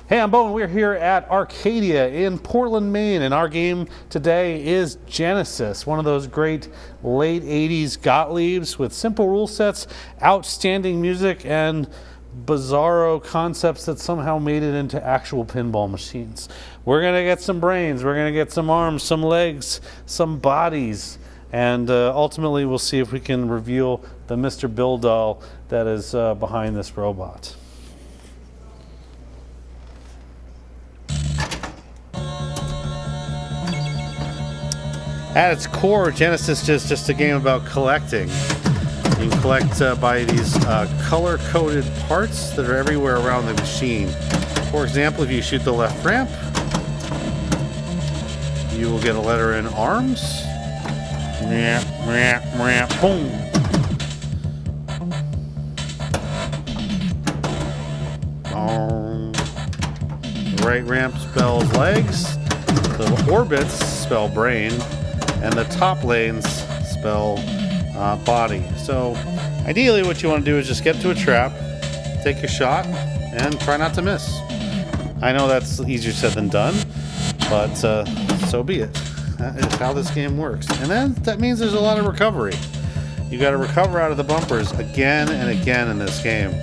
Hey, I'm Bo, and we're here at Arcadia in Portland, Maine, and our game today is Genesis, one of those great late 80s Gottliebs with simple rule sets, outstanding music, and bizarro concepts that somehow made it into actual pinball machines. We're going to get some brains, we're going to get some arms, some legs, some bodies, and ultimately we'll see if we can reveal the Mr. Bill doll that is behind this robot. At its core, Genesis is just a game about collecting. You can collect by these color-coded parts that are everywhere around the machine. For example, if you shoot the left ramp, you will get a letter in arms. Boom. The right ramp spells legs. The orbits spell brain. And the top lanes spell body. So ideally what you want to do is just get to a trap, take a shot, and try not to miss. I know that's easier said than done, but so be it. That is how this game works. And then that means there's a lot of recovery. You got to recover out of the bumpers again and again in this game.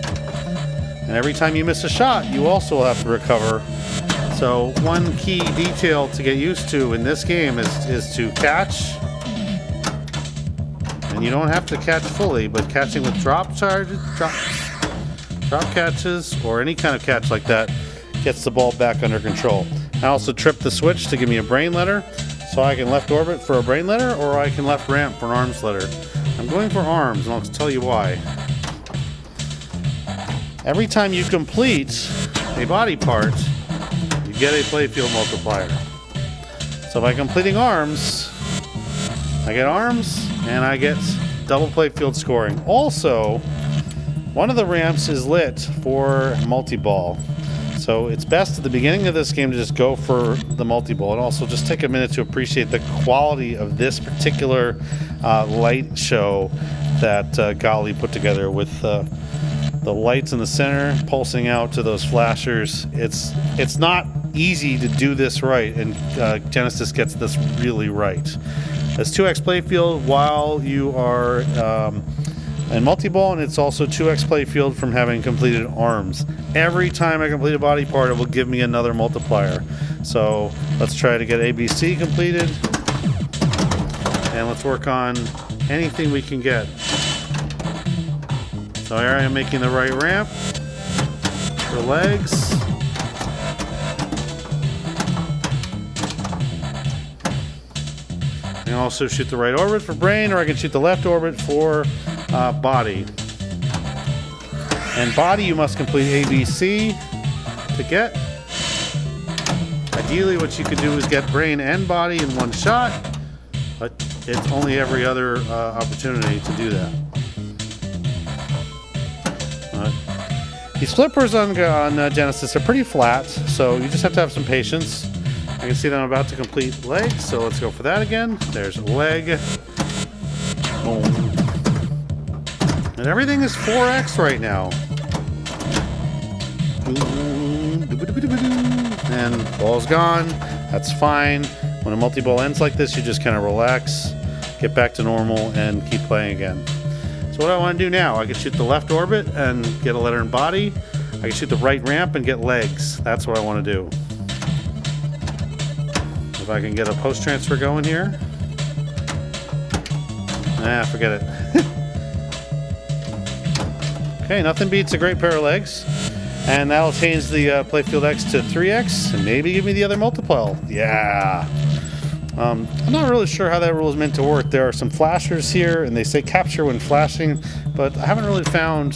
And every time you miss a shot, you also have to recover. So one key detail to get used to in this game is to catch. And you don't have to catch fully, but catching with drop catches, or any kind of catch like that gets the ball back under control. I also tripped the switch to give me a brain letter, so I can left orbit for a brain letter, or I can left ramp for an arms letter. I'm going for arms, and I'll tell you why. Every time you complete a body part, get a playfield multiplier. So by completing arms, I get arms and I get double playfield scoring. Also, one of the ramps is lit for multi-ball. So it's best at the beginning of this game to just go for the multi-ball, and also just take a minute to appreciate the quality of this particular light show that Gottlieb put together with the lights in the center pulsing out to those flashers. It's not easy to do this right, and Genesis gets this really right. It's 2x playfield while you are in multi-ball, and it's also 2x playfield from having completed arms. Every time I complete a body part, it will give me another multiplier. So let's try to get ABC completed, and let's work on anything we can get. So here I am making the right ramp for legs. I can also shoot the right orbit for brain, or I can shoot the left orbit for body. And body you must complete ABC to get. Ideally what you could do is get brain and body in one shot, but it's only every other opportunity to do that. These flippers on Genesis are pretty flat, so you just have to have some patience. I can see that I'm about to complete leg, so let's go for that again. There's a leg. Boom. And everything is 4x right now. And ball's gone. That's fine. When a multi-ball ends like this, you just kind of relax, get back to normal, and keep playing again. So what I want to do now, I can shoot the left orbit and get a letter in body. I can shoot the right ramp and get legs. That's what I want to do. If I can get a post transfer going here. Forget it. Okay, nothing beats a great pair of legs. And that'll change the playfield X to 3x and maybe give me the other multiple. Yeah. I'm not really sure how that rule is meant to work. There are some flashers here, and they say capture when flashing, but I haven't really found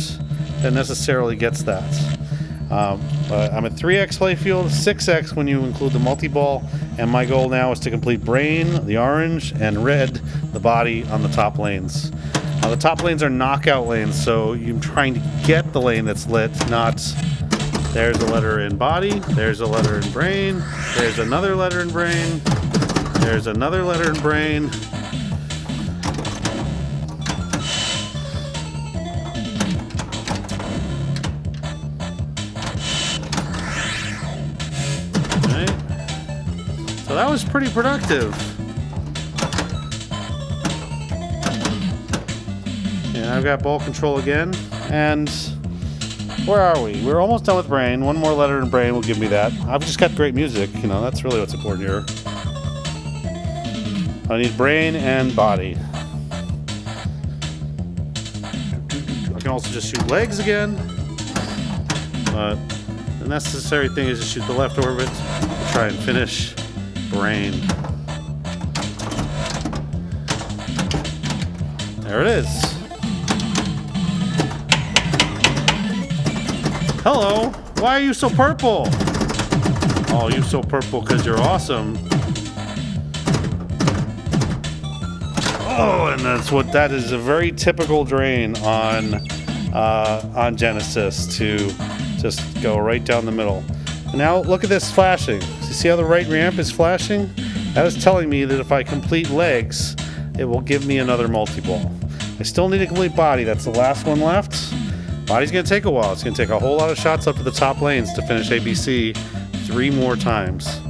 that necessarily gets that. I'm at 3x playfield, 6x when you include the multi-ball, and my goal now is to complete brain, the orange, and red, the body on the top lanes. The top lanes are knockout lanes, so you're trying to get the lane that's lit, not there's a letter in body, there's a letter in brain, there's another letter in brain, there's another letter in brain. So that was pretty productive. And I've got ball control again. And where are we? We're almost done with brain. One more letter in brain will give me that. I've just got great music. You know, that's really what's important here. I need brain and body. I can also just shoot legs again. But the necessary thing is to shoot the left orbit to try and finish brain. There it is. Hello, why are you so purple? Oh, you're so purple because you're awesome. Oh, and that is a very typical drain on Genesis, to just go right down the middle. And now look at this flashing. See how the right ramp is flashing? That is telling me that if I complete legs, it will give me another multi-ball. I still need to complete body. That's the last one left. Body's going to take a while. It's going to take a whole lot of shots up to the top lanes to finish ABC 3 more times.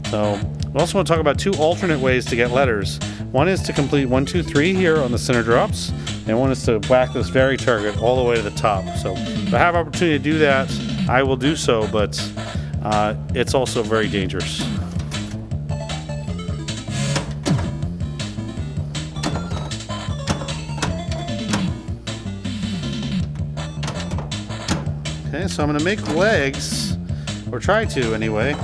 So we also want to talk about 2 alternate ways to get letters. One is to complete 1, 2, 3 here on the center drops, and one is to whack this very target all the way to the top. So if I have opportunity to do that, I will do so, but it's also very dangerous. Okay, so I'm going to make legs, or try to anyway.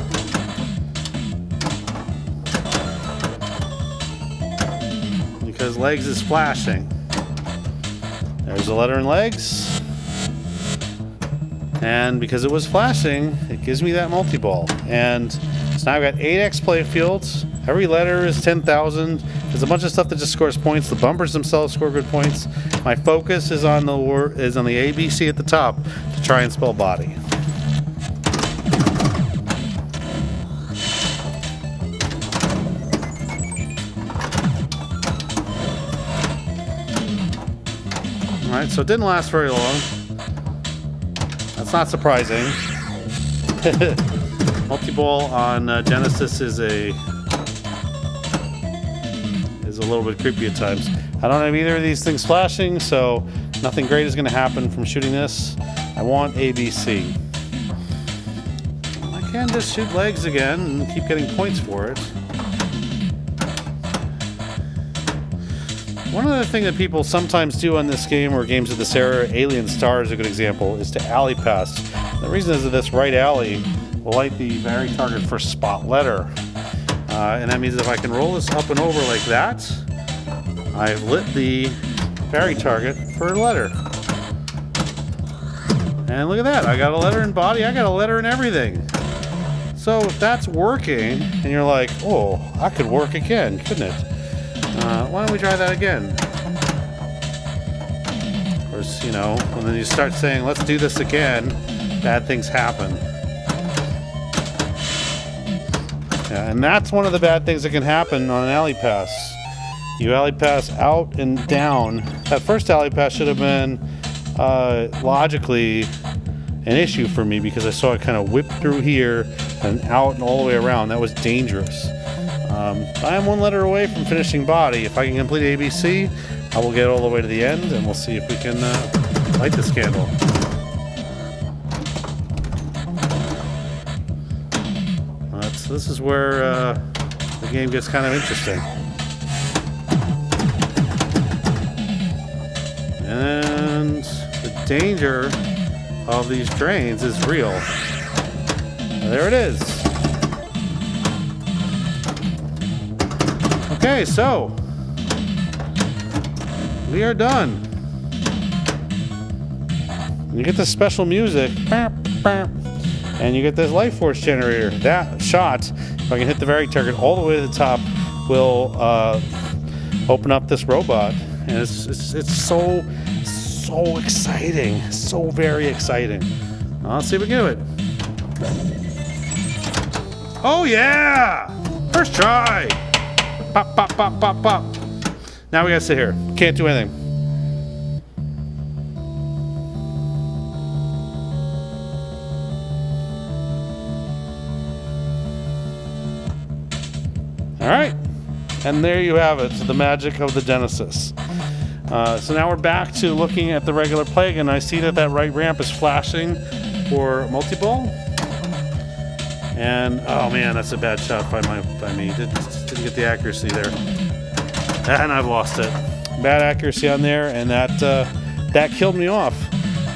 Because legs is flashing. There's a letter in legs. And because it was flashing, it gives me that multi-ball. And so now I've got 8x play fields. Every letter is 10,000. There's a bunch of stuff that just scores points. The bumpers themselves score good points. My focus is on the ABC at the top to try and spell body. Alright, so it didn't last very long. That's not surprising. Multi-ball on Genesis is a little bit creepy at times. I don't have either of these things flashing, so nothing great is going to happen from shooting this. I want ABC. I can just shoot legs again and keep getting points for it. One other thing that people sometimes do on this game, or games of this era, Alien Star is a good example, is to alley pass. The reason is that this right alley will light the vary target for spot letter. And that means if I can roll this up and over like that, I've lit the vary target for a letter. And look at that, I got a letter in body, I got a letter in everything. So if that's working, and you're like, oh, I could work again, couldn't it? Why don't we try that again? Of course, you know, when then you start saying, let's do this again, bad things happen. Yeah, and that's one of the bad things that can happen on an alley pass. You alley pass out and down. That first alley pass should have been logically an issue for me because I saw it kind of whip through here and out and all the way around. That was dangerous. I am 1 letter away from finishing body. If I can complete ABC, I will get all the way to the end, and we'll see if we can light this candle. So this is where the game gets kind of interesting. And the danger of these drains is real. There it is. Okay, so we are done. You get this special music, and you get this life force generator. That shot, if I can hit the vary target all the way to the top, will open up this robot, and it's so exciting, so very exciting. Let's see if we can do it. Oh yeah! First try. Pop, pop, pop, pop, pop. Now we gotta sit here. Can't do anything. All right, and there you have it, the magic of the Genesis. So now we're back to looking at the regular play again. I see that right ramp is flashing for multi-ball. And, oh man, that's a bad shot by me. Didn't get the accuracy there. And I've lost it. Bad accuracy on there, and that killed me off.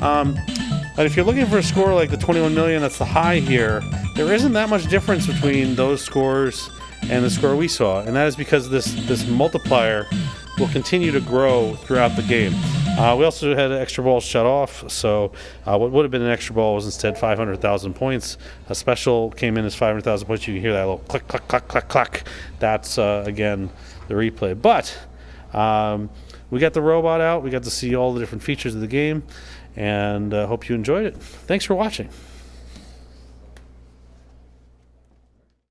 But if you're looking for a score like the 21 million, that's the high here, there isn't that much difference between those scores and the score we saw. And that is because this multiplier will continue to grow throughout the game. We also had extra balls shut off, so what would have been an extra ball was instead 500,000 points. A special came in as 500,000 points. You can hear that little click, click, click, click, click. That's, again, the replay. But we got the robot out. We got to see all the different features of the game, and hope you enjoyed it. Thanks for watching.